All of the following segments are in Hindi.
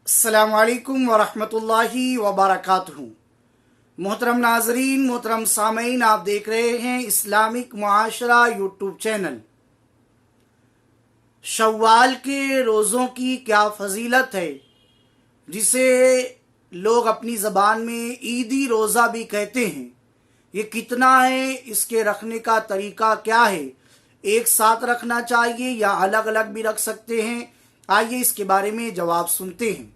अस्सलामुअलैकुम वरहमतुल्लाहि वबरकातुहू। मोहतरम नाजरीन, मोहतरम सामीन, आप देख रहे हैं इस्लामिक मुआशरा यूट्यूब चैनल। शव्वाल के रोज़ों की क्या फजीलत है, जिसे लोग अपनी ज़बान में ईदी रोज़ा भी कहते हैं। ये कितना है, इसके रखने का तरीका क्या है, एक साथ रखना चाहिए या अलग अलग भी रख सकते हैं। आइए इसके बारे में जवाब सुनते हैं।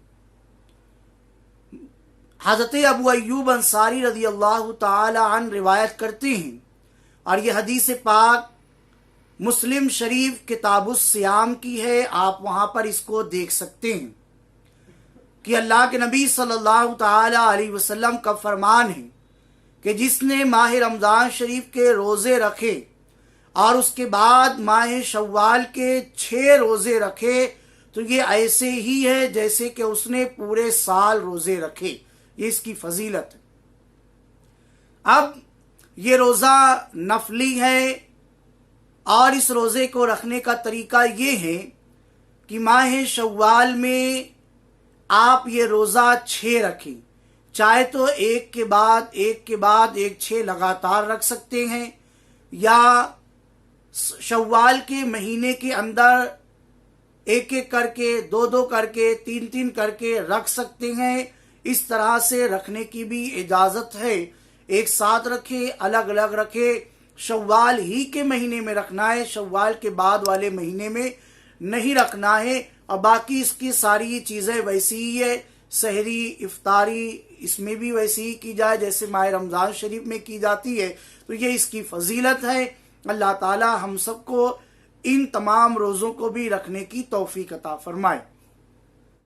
हज़रत अबू अय्यूब अंसारी रज़ी अल्लाह ताला अन्हु रिवायत करते हैं, और यह हदीस पाक मुस्लिम शरीफ किताबुस सियाम की है। आप वहाँ पर इसको देख सकते हैं कि अल्लाह के नबी सल्लल्लाहु ताला अलैहि वसल्लम का फरमान है कि जिसने माह रमज़ान शरीफ के रोज़े रखे और उसके बाद माह शव्वाल के 6 रोज़े रखे, तो ये ऐसे ही है जैसे कि उसने पूरे साल रोज़े रखे। ये इसकी फजीलत है। अब ये रोज़ा नफली है, और इस रोज़े को रखने का तरीका ये है कि माह शव्वाल में आप ये रोज़ा 6 रखें, चाहे तो एक के बाद एक 6 लगातार रख सकते हैं, या शव्वाल के महीने के अंदर एक एक करके, दो करके, तीन करके रख सकते हैं। इस तरह से रखने की भी इजाज़त है। एक साथ रखे, अलग अलग रखे। शव्वाल ही के महीने में रखना है, शव्वाल के बाद वाले महीने में नहीं रखना है। और बाकी इसकी सारी चीज़ें वैसी ही है। सहरी, इफ्तारी, इसमें भी वैसी ही की जाए जैसे माह रमज़ान शरीफ में की जाती है। तो ये इसकी फजीलत है। अल्लाह ताला हम सबको इन तमाम रोज़ों को भी रखने की तौफीक अता फरमाए।